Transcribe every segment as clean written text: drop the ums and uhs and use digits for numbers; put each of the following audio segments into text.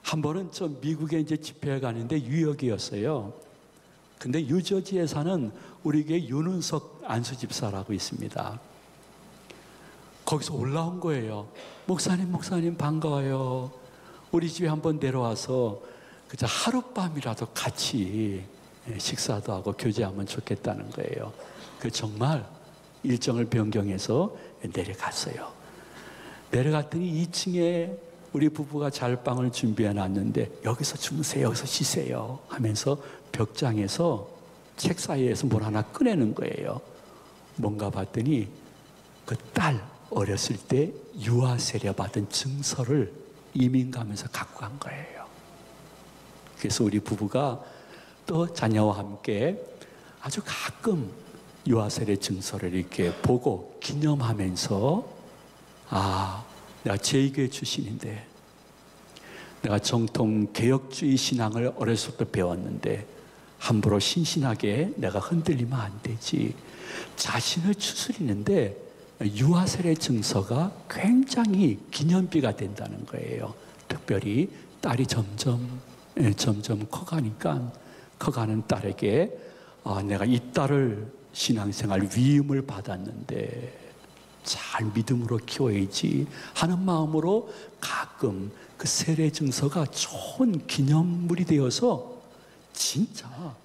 한 번은 저 미국에 이제 집회에 가는데 뉴욕이었어요. 근데 뉴저지에 사는 우리 교회 윤은석 안수집사라고 있습니다. 거기서 올라온 거예요. 목사님 반가워요. 우리 집에 한번 내려와서 그저 하룻밤이라도 같이 식사도 하고 교제하면 좋겠다는 거예요. 그 정말 일정을 변경해서 내려갔어요. 내려갔더니 2층에 우리 부부가 잘방을 준비해 놨는데 여기서 주무세요, 여기서 쉬세요 하면서 벽장에서 책 사이에서 뭘 하나 꺼내는 거예요. 뭔가 봤더니 그 딸 어렸을 때 유아 세례 받은 증서를 이민 가면서 갖고 간 거예요. 그래서 우리 부부가 또 자녀와 함께 아주 가끔 유아 세례 증서를 이렇게 보고 기념하면서 내가 제2교회 출신인데 내가 정통 개혁주의 신앙을 어렸을 때 배웠는데 함부로 신신하게 내가 흔들리면 안 되지. 자신을 추스리는데 유아세례 증서가 굉장히 기념비가 된다는 거예요. 특별히 딸이 점점 커가니까 커가는 딸에게 내가 이 딸을 신앙생활 위임을 받았는데 잘 믿음으로 키워야지 하는 마음으로 가끔 그 세례 증서가 좋은 기념물이 되어서 진짜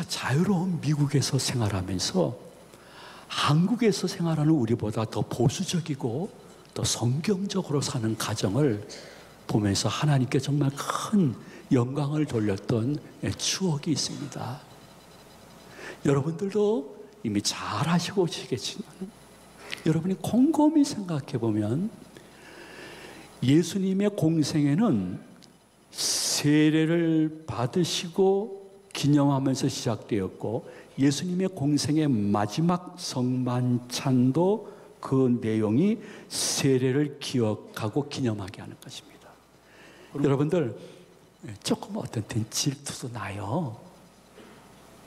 자유로운 미국에서 생활하면서 한국에서 생활하는 우리보다 더 보수적이고 더 성경적으로 사는 가정을 보면서 하나님께 정말 큰 영광을 돌렸던 추억이 있습니다. 여러분들도 이미 잘 아시고 계시겠지만 여러분이 곰곰이 생각해 보면 예수님의 공생애는 세례를 받으시고 기념하면서 시작되었고 예수님의 공생의 마지막 성만찬도 그 내용이 세례를 기억하고 기념하게 하는 것입니다. 여러분들 조금 어떤 때는 질투도 나요.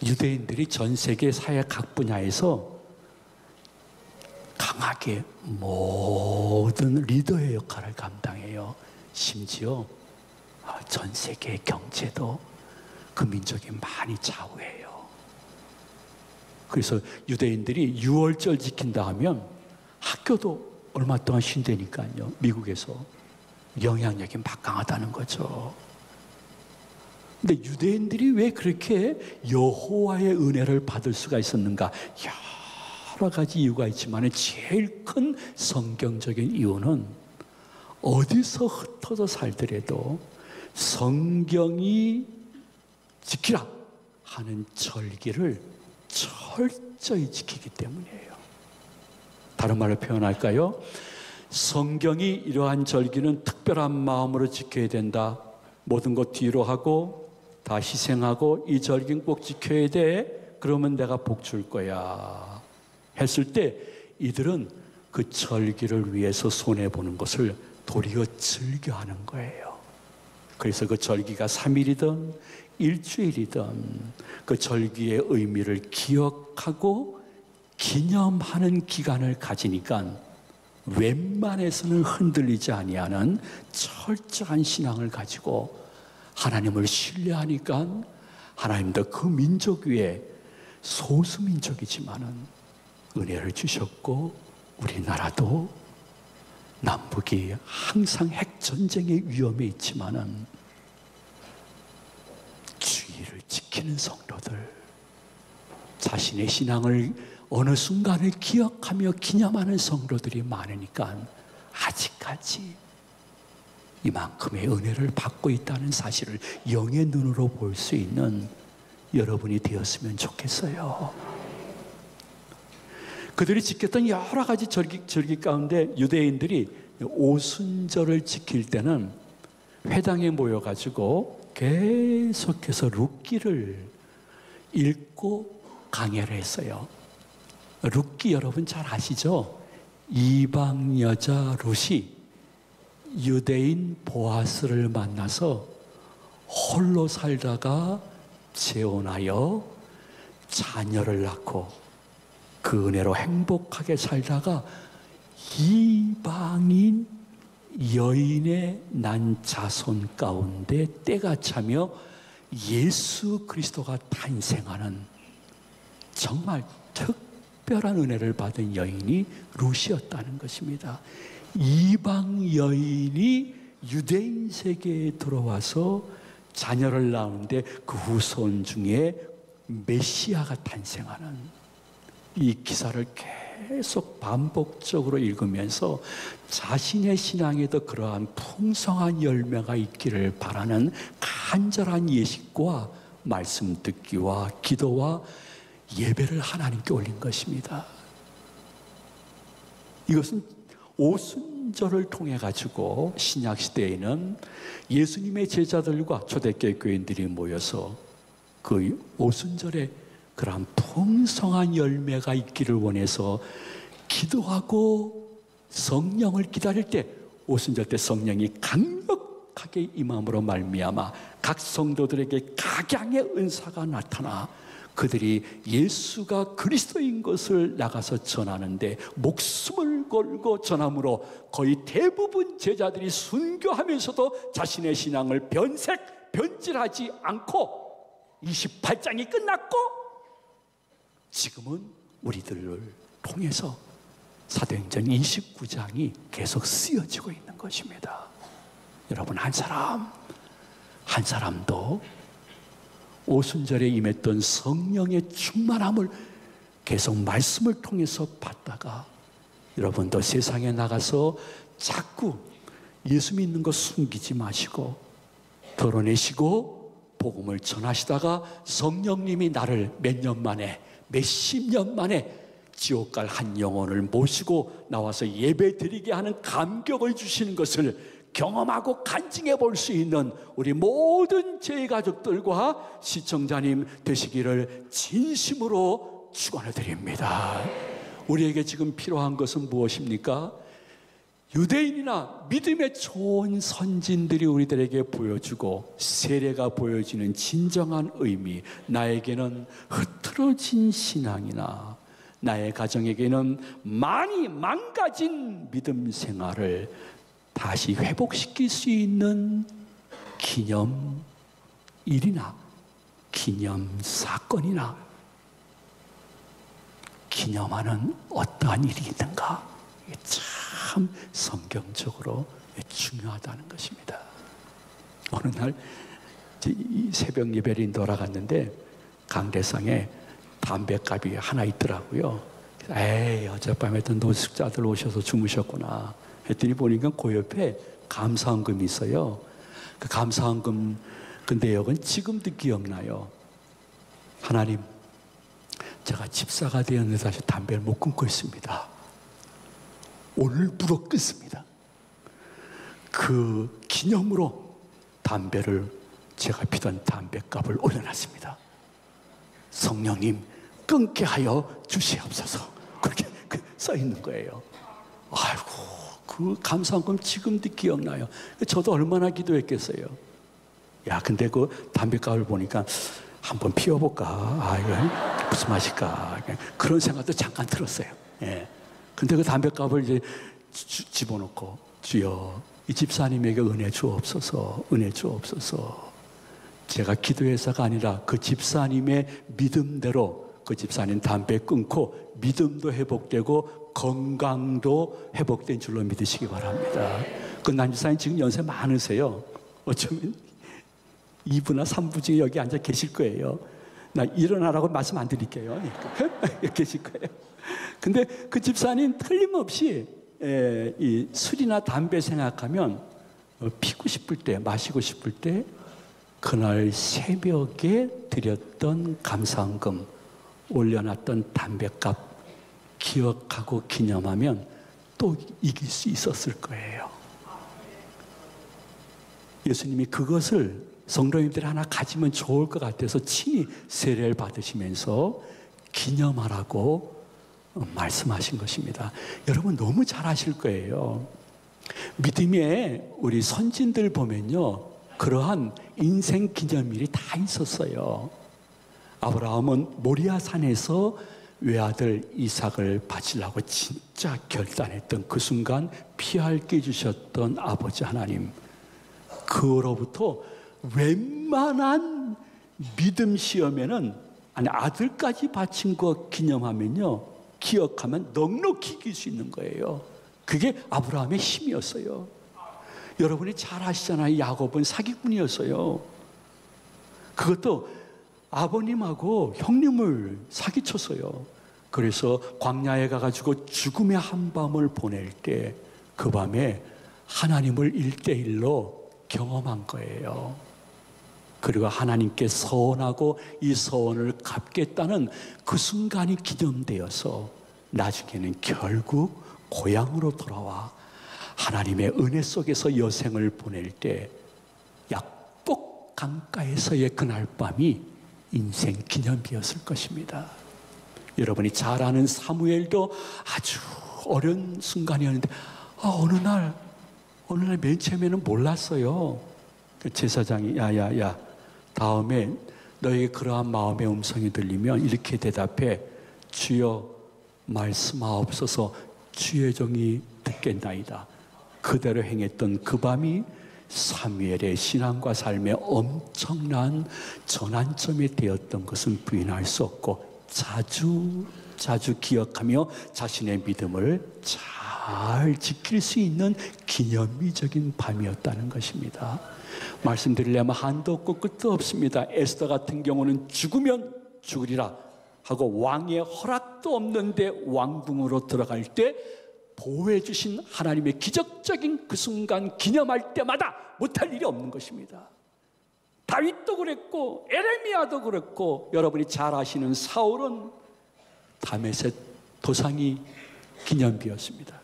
유대인들이 전 세계 사회 각 분야에서 강하게 모든 리더의 역할을 감당해요. 심지어 전 세계 경제도 그 민족이 많이 좌우해요. 그래서 유대인들이 유월절 지킨다 하면 학교도 얼마 동안 쉰다니까요. 미국에서 영향력이 막강하다는 거죠. 근데 유대인들이 왜 그렇게 여호와의 은혜를 받을 수가 있었는가? 여러 가지 이유가 있지만 제일 큰 성경적인 이유는 어디서 흩어져 살더라도 성경이 지키라 하는 절기를 철저히 지키기 때문이에요. 다른 말로 표현할까요? 성경이 이러한 절기는 특별한 마음으로 지켜야 된다. 모든 것 뒤로 하고 다 희생하고 이 절기는 꼭 지켜야 돼. 그러면 내가 복 줄 거야 했을 때 이들은 그 절기를 위해서 손해보는 것을 도리어 즐겨하는 거예요. 그래서 그 절기가 3일이든 일주일이든 그 절기의 의미를 기억하고 기념하는 기간을 가지니까 웬만해서는 흔들리지 아니하는 철저한 신앙을 가지고 하나님을 신뢰하니까 하나님도 그 민족 위에 소수민족이지만은 은혜를 주셨고 우리나라도 남북이 항상 핵전쟁의 위험에 있지만은 주의를 지키는 성도들, 자신의 신앙을 어느 순간을 기억하며 기념하는 성도들이 많으니까 아직까지 이만큼의 은혜를 받고 있다는 사실을 영의 눈으로 볼 수 있는 여러분이 되었으면 좋겠어요. 그들이 지켰던 여러 가지 절기 가운데 유대인들이 오순절을 지킬 때는 회당에 모여가지고 계속해서 룻기를 읽고 강해를 했어요. 룻기 여러분 잘 아시죠? 이방 여자 룻이 유대인 보아스를 만나서 홀로 살다가 재혼하여 자녀를 낳고 그 은혜로 행복하게 살다가 이방인 여인의 난 자손 가운데 때가 차며 예수 그리스도가 탄생하는 정말 특별한 은혜를 받은 여인이 룻이었다는 것입니다. 이방 여인이 유대인 세계에 들어와서 자녀를 낳는데 그 후손 중에 메시아가 탄생하는 이 기사를 계속 반복적으로 읽으면서 자신의 신앙에도 그러한 풍성한 열매가 있기를 바라는 간절한 예식과 말씀 듣기와 기도와 예배를 하나님께 올린 것입니다. 이것은 오순절을 통해 가지고 신약 시대에는 예수님의 제자들과 초대교회 교인들이 모여서 그 오순절에 그러한 풍성한 열매가 있기를 원해서 기도하고 성령을 기다릴 때 오순절 때 성령이 강력하게 임함으로 말미암아 각 성도들에게 각양의 은사가 나타나 그들이 예수가 그리스도인 것을 나가서 전하는데 목숨을 걸고 전함으로 거의 대부분 제자들이 순교하면서도 자신의 신앙을 변질하지 않고 28장이 끝났고 지금은 우리들을 통해서 사도행전 29장이 계속 쓰여지고 있는 것입니다. 여러분, 한 사람도 오순절에 임했던 성령의 충만함을 계속 말씀을 통해서 받다가 여러분도 세상에 나가서 자꾸 예수 믿는 거 숨기지 마시고 드러내시고 복음을 전하시다가 성령님이 나를 몇 년 만에 몇십 년 만에 지옥 갈 한 영혼을 모시고 나와서 예배 드리게 하는 감격을 주시는 것을 경험하고 간증해 볼 수 있는 우리 모든 제 가족들과 시청자님 되시기를 진심으로 축원해 드립니다. 우리에게 지금 필요한 것은 무엇입니까? 유대인이나 믿음의 좋은 선진들이 우리들에게 보여주고 세례가 보여지는 진정한 의미, 나에게는 흐트러진 신앙이나 나의 가정에게는 많이 망가진 믿음 생활을 다시 회복시킬 수 있는 기념일이나 기념사건이나 기념하는 어떠한 일이 있는가? 이게 참 성경적으로 중요하다는 것입니다. 어느 날 새벽 예배를 인도하러 갔는데 강대상에 담뱃갑이 하나 있더라고요. 에이, 어젯밤에도 노숙자들 오셔서 주무셨구나 했더니 보니까 그 옆에 감사헌금이 있어요. 그 감사헌금 그 내역은 지금도 기억나요. 하나님, 제가 집사가 되었는데 다시 담배를 못 끊고 있습니다. 오늘부로 끊습니다. 그 기념으로 담배를 제가 피던 담배값을 올려놨습니다. 성령님 끊게 하여 주시옵소서. 그렇게 써 있는 거예요. 아이고, 그 감사헌금 지금도 기억나요. 저도 얼마나 기도했겠어요. 야, 근데 그 담배값을 보니까 한번 피워볼까? 아, 이거 무슨 맛일까? 그런 생각도 잠깐 들었어요. 예. 근데 그 담배값을 이제 집어넣고, 주여, 이 집사님에게 은혜 주옵소서, 은혜 주옵소서. 제가 기도해서가 아니라 그 집사님의 믿음대로 그 집사님 담배 끊고 믿음도 회복되고 건강도 회복된 줄로 믿으시기 바랍니다. 그 남집사님 지금 연세 많으세요. 어쩌면 2부나 3부 중에 여기 앉아 계실 거예요. 나 일어나라고 말씀 안 드릴게요. 계실 거예요. 근데 그 집사님 틀림없이 이 술이나 담배 생각하면 피고 싶을 때, 마시고 싶을 때 그날 새벽에 드렸던 감사헌금, 올려놨던 담배값 기억하고 기념하면 또 이길 수 있었을 거예요. 예수님이 그것을 성도님들이 하나 가지면 좋을 것 같아서 친히 세례를 받으시면서 기념하라고 말씀하신 것입니다. 여러분 너무 잘 아실 거예요. 믿음의 우리 선진들 보면요, 그러한 인생 기념일이 다 있었어요. 아브라함은 모리아 산에서 외아들 이삭을 바치려고 진짜 결단했던 그 순간 피할 길 주셨던 아버지 하나님, 그로부터 웬만한 믿음 시험에는, 아니 아들까지 바친 거 기념하면요, 기억하면 넉넉히 이길 수 있는 거예요. 그게 아브라함의 힘이었어요. 여러분이 잘 아시잖아요. 야곱은 사기꾼이었어요. 그것도 아버님하고 형님을 사기쳤어요. 그래서 광야에 가가지고 죽음의 한밤을 보낼 때 그 밤에 하나님을 1대1로 경험한 거예요. 그리고 하나님께 서원하고 이 서원을 갚겠다는 그 순간이 기념되어서 나중에는 결국 고향으로 돌아와 하나님의 은혜 속에서 여생을 보낼 때 약복 강가에서의 그날 밤이 인생 기념비였을 것입니다. 여러분이 잘 아는 사무엘도 아주 어려운 순간이었는데 어느 날 맨 처음에는 몰랐어요. 그 제사장이 야야야, 다음에 너에게 그러한 마음의 음성이 들리면 이렇게 대답해. 주여 말씀하옵소서, 주의 종이 듣겠나이다. 그대로 행했던 그 밤이 사무엘의 신앙과 삶의 엄청난 전환점이 되었던 것은 부인할 수 없고 자주 기억하며 자신의 믿음을 잘 지킬 수 있는 기념비적인 밤이었다는 것입니다. 말씀드리려면 한도 없고 끝도 없습니다. 에스더 같은 경우는 죽으면 죽으리라 하고 왕의 허락도 없는데 왕궁으로 들어갈 때 보호해 주신 하나님의 기적적인 그 순간 기념할 때마다 못할 일이 없는 것입니다. 다윗도 그랬고 에레미야도 그랬고 여러분이 잘 아시는 사울은 다메섹 도상이 기념비였습니다.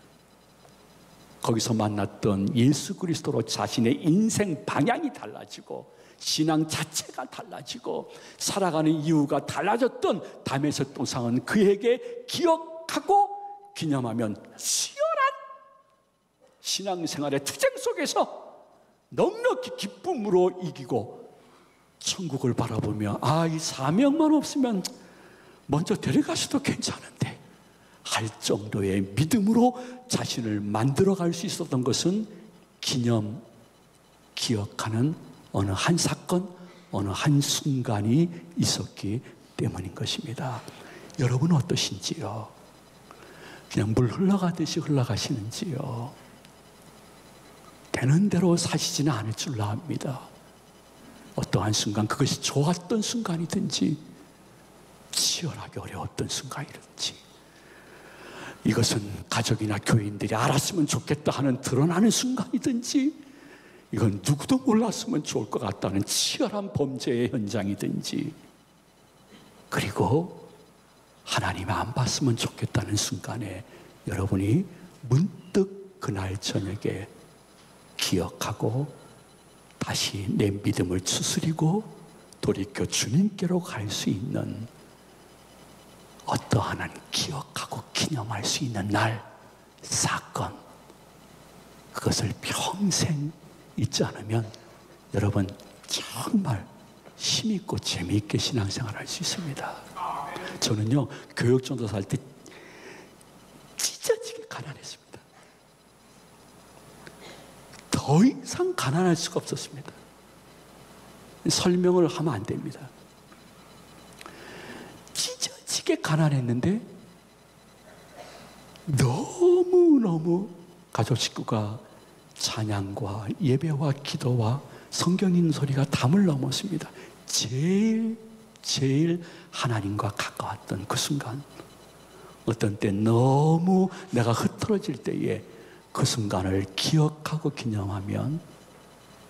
거기서 만났던 예수 그리스도로 자신의 인생 방향이 달라지고 신앙 자체가 달라지고 살아가는 이유가 달라졌던 다메섹 도상은 그에게 기억하고 기념하면 치열한 신앙생활의 투쟁 속에서 넉넉히 기쁨으로 이기고 천국을 바라보며 이 사명만 없으면 먼저 데려가셔도 괜찮은데 할 정도의 믿음으로 자신을 만들어갈 수 있었던 것은 기억하는 어느 한 사건, 어느 한 순간이 있었기 때문인 것입니다. 여러분은 어떠신지요? 그냥 물 흘러가듯이 흘러가시는지요? 되는 대로 사시지는 않을 줄로 압니다. 어떠한 순간, 그것이 좋았던 순간이든지 치열하게 어려웠던 순간이든지, 이것은 가족이나 교인들이 알았으면 좋겠다 하는 드러나는 순간이든지, 이건 누구도 몰랐으면 좋을 것 같다는 치열한 범죄의 현장이든지, 그리고 하나님 안 봤으면 좋겠다는 순간에 여러분이 문득 그날 저녁에 기억하고 다시 내 믿음을 추스리고 돌이켜 주님께로 갈 수 있는, 어떠한 기억하고 기념할 수 있는 날, 사건, 그것을 평생 잊지 않으면 여러분 정말 힘있고 재미있게 신앙생활 할 수 있습니다. 저는요, 교육전도사 할 때 찢어지게 가난했습니다. 더 이상 가난할 수가 없었습니다. 설명을 하면 안 됩니다. 찢어지게 가난했는데 너무너무 가족 식구가 찬양과 예배와 기도와 성경 읽는 소리가 담을 넘었습니다. 제일 하나님과 가까웠던 그 순간, 어떤 때 너무 내가 흐트러질 때에 그 순간을 기억하고 기념하면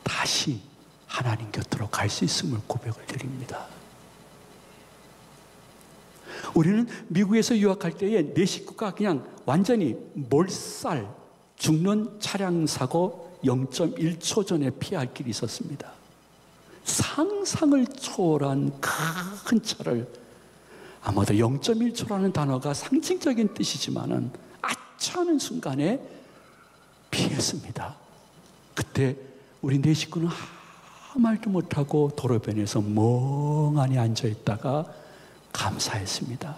다시 하나님 곁으로 갈 수 있음을 고백을 드립니다. 우리는 미국에서 유학할 때에 내 식구가 그냥 완전히 몰살, 죽는 차량 사고 0.1초 전에 피할 길이 있었습니다. 상상을 초월한 큰 차를, 아마도 0.1초라는 단어가 상징적인 뜻이지만은 아차 하는 순간에 피했습니다. 그때 우리 네 식구는 아무 말도 못하고 도로변에서 멍하니 앉아있다가 감사했습니다.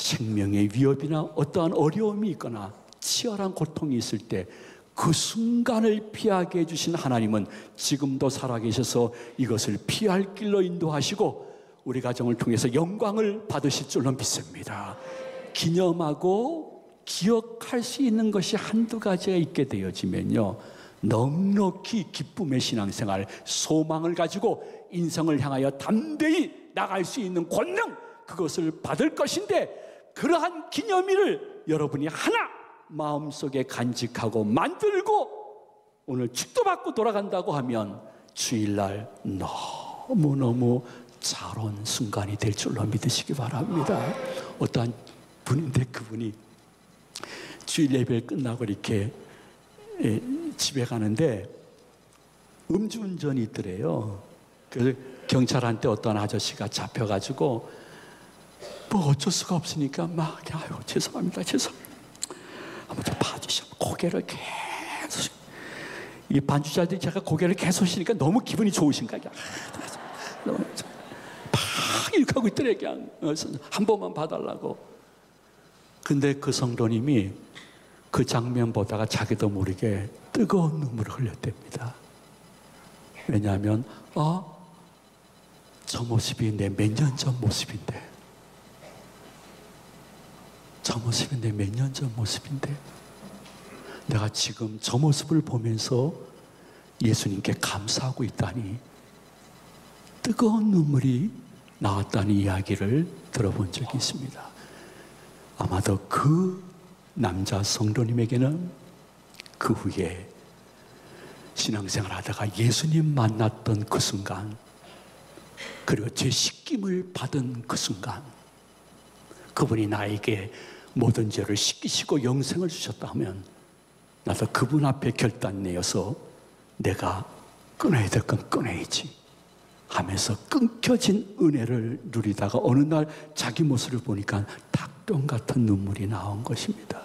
생명의 위협이나 어떠한 어려움이 있거나 치열한 고통이 있을 때 그 순간을 피하게 해주신 하나님은 지금도 살아계셔서 이것을 피할 길로 인도하시고 우리 가정을 통해서 영광을 받으실 줄로 믿습니다. 기념하고 기억할 수 있는 것이 한두 가지가 있게 되어지면요, 넉넉히 기쁨의 신앙생활, 소망을 가지고 인생을 향하여 담대히 나갈 수 있는 권능, 그것을 받을 것인데, 그러한 기념일을 여러분이 하나 마음속에 간직하고 만들고 오늘 축도받고 돌아간다고 하면 주일날 너무너무 잘 온 순간이 될 줄로 믿으시기 바랍니다. 어떠한 분인데 그분이 주일 예배 끝나고 이렇게 집에 가는데 음주운전이 있더래요. 그래서 경찰한테 어떤 아저씨가 잡혀가지고 뭐 어쩔 수가 없으니까 막 아유 죄송합니다 한번 좀 봐주시면 고개를 계속, 이 반주자들이 제가 고개를 계속 쉬니까 너무 기분이 좋으신가 막 이렇게 하고 있더래. 그냥 한 번만 봐달라고. 근데 그 성도님이 그 장면 보다가 자기도 모르게 뜨거운 눈물을 흘렸답니다. 왜냐하면 저 모습이 내 몇 년 전 모습인데, 저 모습이 내 몇 년 전 모습인데 내가 지금 저 모습을 보면서 예수님께 감사하고 있다니, 뜨거운 눈물이 나왔다는 이야기를 들어본 적이 있습니다. 아마도 그 남자 성도님에게는 그 후에 신앙생활 하다가 예수님 만났던 그 순간, 그리고 죄 씻김을 받은 그 순간, 그분이 나에게 모든 죄를 씻기시고 영생을 주셨다 하면 나도 그분 앞에 결단내어서 내가 끊어야 될 건 끊어야지 하면서 끊겨진 은혜를 누리다가 어느 날 자기 모습을 보니까 닭똥 같은 눈물이 나온 것입니다.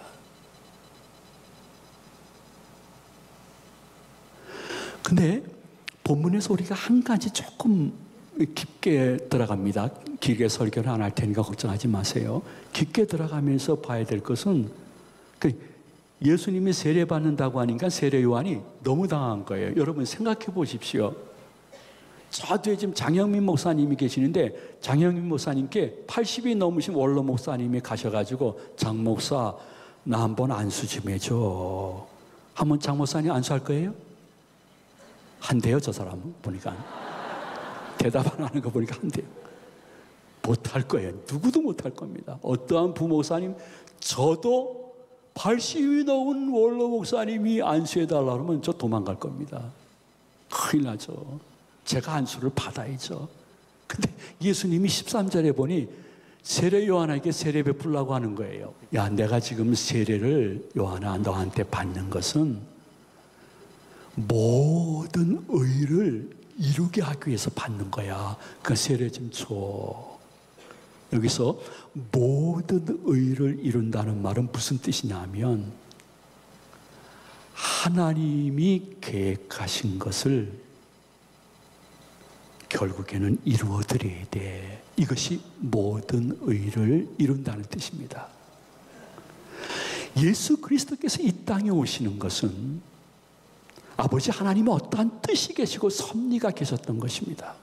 근데 본문에서 우리가 한 가지 조금 깊게 들어갑니다. 길게 설교를 안 할 테니까 걱정하지 마세요. 깊게 들어가면서 봐야 될 것은, 예수님이 세례받는다고 하니까 세례 요한이 너무 당한 거예요. 여러분 생각해 보십시오. 저 뒤에 지금 장영민 목사님이 계시는데, 장영민 목사님께 80이 넘으신 원로 목사님이 가셔가지고 장 목사 나 한번 안수 좀 해줘 하면 장 목사님 안수할 거예요? 한대요. 저 사람 보니까 대답 안 하는 거 보니까 한대요. 못할 거예요. 누구도 못할 겁니다. 어떠한 부목사님, 저도 80이 넘은 원로 목사님이 안수해달라 그러면 저 도망갈 겁니다. 큰일 나죠. 제가 안수를 받아야죠. 근데 예수님이 13절에 보니 세례 요한에게 세례 베풀라고 하는 거예요. 야, 내가 지금 세례를 요한아 너한테 받는 것은 모든 의를 이루게 하기 위해서 받는 거야. 그 세례 좀 줘. 여기서 모든 의를 이룬다는 말은 무슨 뜻이냐면, 하나님이 계획하신 것을 결국에는 이루어드려야 돼. 이것이 모든 의를 이룬다는 뜻입니다. 예수 그리스도께서 이 땅에 오시는 것은 아버지 하나님의 어떠한 뜻이 계시고 섭리가 계셨던 것입니다.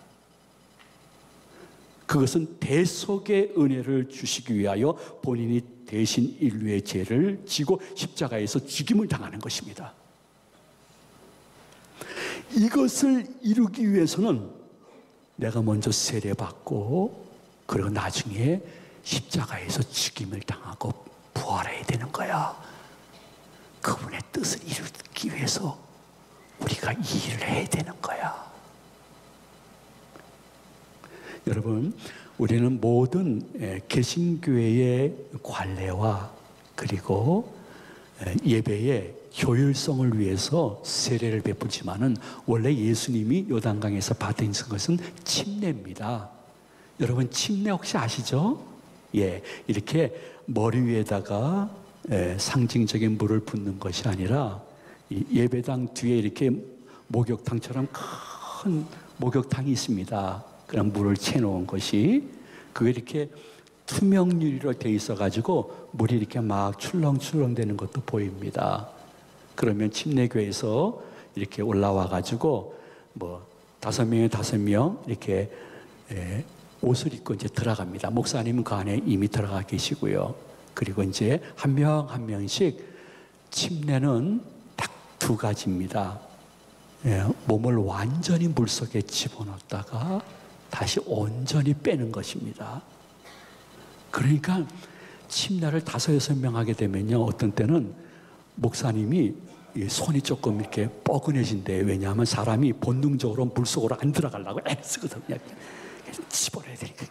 그것은 대속의 은혜를 주시기 위하여 본인이 대신 인류의 죄를 지고 십자가에서 죽임을 당하는 것입니다. 이것을 이루기 위해서는 내가 먼저 세례받고 그리고 나중에 십자가에서 죽임을 당하고 부활해야 되는 거야. 그분의 뜻을 이루기 위해서 우리가 이 일을 해야 되는 거야. 여러분, 우리는 모든 개신교회의 관례와 그리고 예배의 효율성을 위해서 세례를 베푸지만은 원래 예수님이 요단강에서 받은 것은 침례입니다. 여러분 침례 혹시 아시죠? 예, 이렇게 머리 위에다가 상징적인 물을 붓는 것이 아니라 예배당 뒤에 이렇게 목욕탕처럼 큰 목욕탕이 있습니다. 그런 물을 채놓은 것이, 그게 이렇게 투명 유리로 돼 있어가지고 물이 이렇게 막 출렁출렁 되는 것도 보입니다. 그러면 침례교회에서 이렇게 올라와가지고 뭐 5명에 5명 이렇게 옷을 입고 이제 들어갑니다. 목사님은 그 안에 이미 들어가 계시고요. 그리고 이제 한 명 한 명씩 침례는 딱 2가지입니다. 몸을 완전히 물속에 집어넣었다가 다시 온전히 빼는 것입니다. 그러니까 침례를 5, 6명 하게 되면요, 어떤 때는 목사님이 손이 조금 이렇게 뻐근해진대. 왜냐하면 사람이 본능적으로 물속으로 안 들어가려고 애쓰거든요. 집어넣어야 되니까.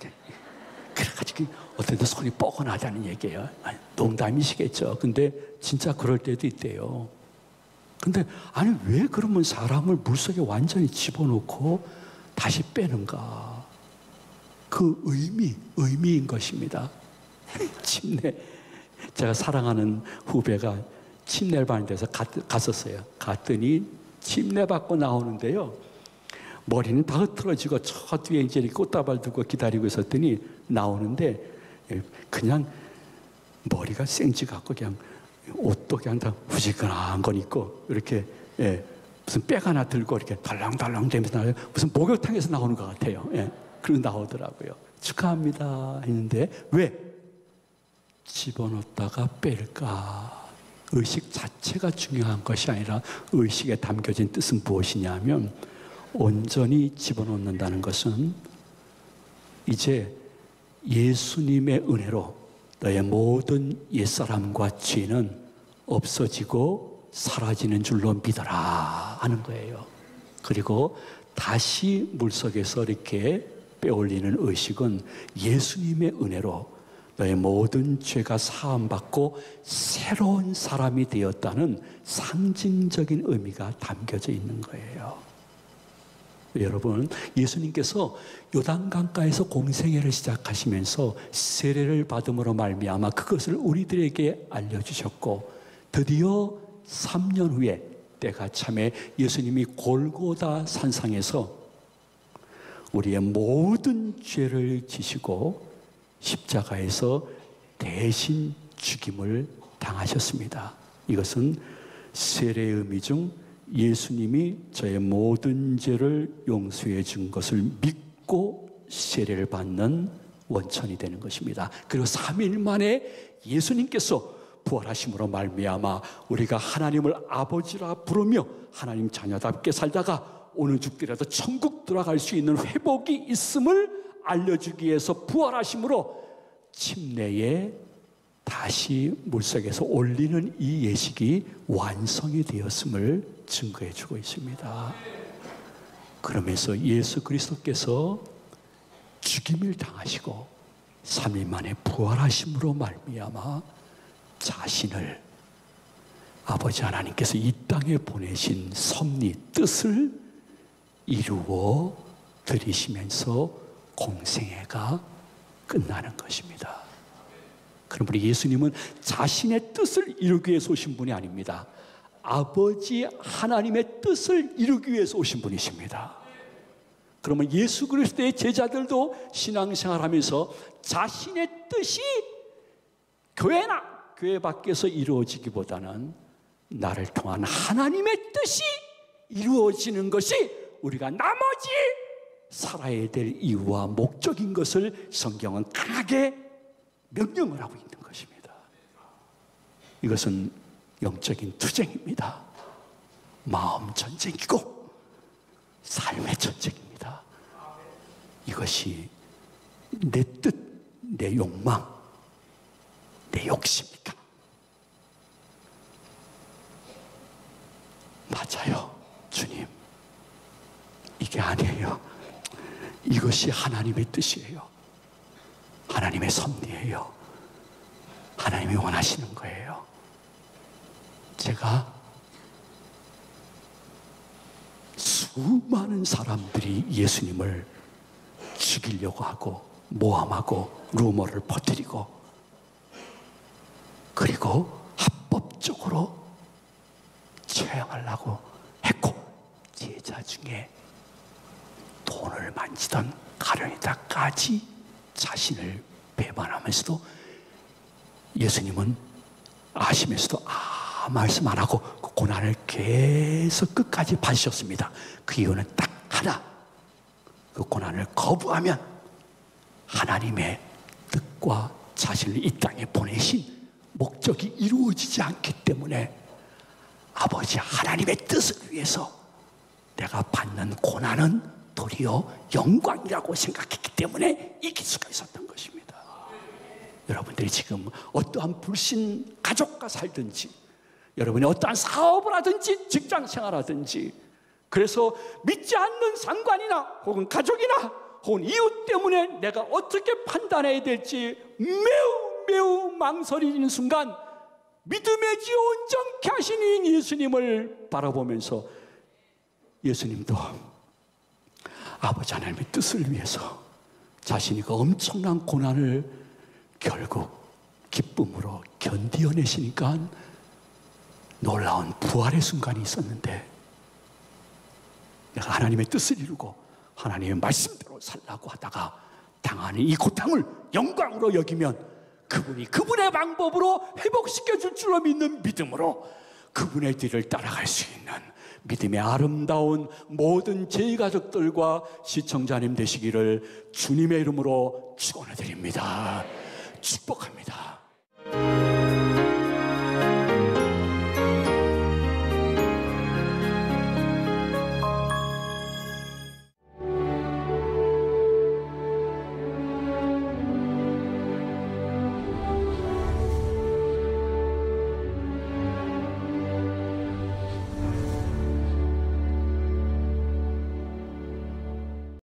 그래가지고 어떤 때 손이 뻐근하다는 얘기예요. 농담이시겠죠. 근데 진짜 그럴 때도 있대요. 근데 아니 왜 그러면 사람을 물속에 완전히 집어넣고 다시 빼는가? 그 의미인 것입니다. 침례. 제가 사랑하는 후배가 침례를 받는 데서 갔었어요. 갔더니 침례 받고 나오는데요, 머리는 다 흐트러지고 저 뒤에 이제 꽃다발 두고 기다리고 있었더니 나오는데 그냥 머리가 생쥐 같고 그냥 옷도 그냥 다 후지근한 건 입고 이렇게 무슨 백 하나 들고 이렇게 달랑달랑 되면서 나와요. 무슨 목욕탕에서 나오는 것 같아요. 그러고 나오더라고요. 축하합니다 했는데 왜? 집어넣었다가 뺄까? 의식 자체가 중요한 것이 아니라 의식에 담겨진 뜻은 무엇이냐면, 온전히 집어넣는다는 것은 이제 예수님의 은혜로 너의 모든 옛사람과 죄는 없어지고 사라지는 줄로 믿어라 하는 거예요. 그리고 다시 물속에서 이렇게 빼올리는 의식은 예수님의 은혜로 너의 모든 죄가 사함받고 새로운 사람이 되었다는 상징적인 의미가 담겨져 있는 거예요. 여러분, 예수님께서 요단강가에서 공생애를 시작하시면서 세례를 받음으로 말미암아 그것을 우리들에게 알려주셨고, 드디어 3년 후에 때가 참에 예수님이 골고다 산상에서 우리의 모든 죄를 지시고 십자가에서 대신 죽임을 당하셨습니다. 이것은 세례의 의미 중 예수님이 저의 모든 죄를 용서해 준 것을 믿고 세례를 받는 원천이 되는 것입니다. 그리고 3일 만에 예수님께서 부활하심으로 말미암아 우리가 하나님을 아버지라 부르며 하나님 자녀답게 살다가 오늘 죽더라도 천국 들어갈 수 있는 회복이 있음을 알려주기 위해서 부활하심으로 침례에 다시 물속에서 올리는 이 예식이 완성이 되었음을 증거해 주고 있습니다. 그러면서 예수 그리스도께서 죽임을 당하시고 3일 만에 부활하심으로 말미암아 자신을 아버지 하나님께서 이 땅에 보내신 섭리 뜻을 이루어 드리시면서 공생애가 끝나는 것입니다. 그럼 우리 예수님은 자신의 뜻을 이루기 위해서 오신 분이 아닙니다. 아버지 하나님의 뜻을 이루기 위해서 오신 분이십니다. 그러면 예수 그리스도의 제자들도 신앙생활하면서 자신의 뜻이 교회나 교회 밖에서 이루어지기보다는 나를 통한 하나님의 뜻이 이루어지는 것이 우리가 나머지 살아야 될 이유와 목적인 것을 성경은 강하게 명령을 하고 있는 것입니다. 이것은 영적인 투쟁입니다. 마음 전쟁이고 삶의 전쟁입니다. 이것이 내 뜻, 내 욕망, 내 욕심입니까? 맞아요, 주님. 이게 아니에요. 이것이 하나님의 뜻이에요. 하나님의 섭리예요. 하나님이 원하시는 거예요. 제가 수많은 사람들이 예수님을 죽이려고 하고 모함하고 루머를 퍼뜨리고 그리고 합법적으로 처형하려고 했고, 제자 중에 돈을 만지던 가룟유다까지 자신을 배반하면서도 예수님은 아시면서도 말씀 안 하고 그 고난을 계속 끝까지 받으셨습니다. 그 이유는 딱 하나, 그 고난을 거부하면 하나님의 뜻과 자신을 이 땅에 보내신 목적이 이루어지지 않기 때문에 아버지 하나님의 뜻을 위해서 내가 받는 고난은 도리어 영광이라고 생각했기 때문에 이길 수가 있었던 것입니다. 여러분들이 지금 어떠한 불신 가족과 살든지, 여러분이 어떠한 사업을 하든지 직장 생활하든지, 그래서 믿지 않는 상관이나 혹은 가족이나 혹은 이웃 때문에 내가 어떻게 판단해야 될지 매우 망설이는 순간 믿음의 지 온전케 하시는 예수님을 바라보면서 예수님도 아버지 하나님의 뜻을 위해서 자신이 그 엄청난 고난을 결국 기쁨으로 견디어내시니까 놀라운 부활의 순간이 있었는데, 내가 하나님의 뜻을 이루고 하나님의 말씀대로 살라고 하다가 당하는 이 고통을 영광으로 여기면 그분이 그분의 방법으로 회복시켜 줄 줄로 믿는 믿음으로 그분의 뒤를 따라갈 수 있는 믿음의 아름다운 모든 제 가족들과 시청자님 되시기를 주님의 이름으로 축원해 드립니다. 축복합니다.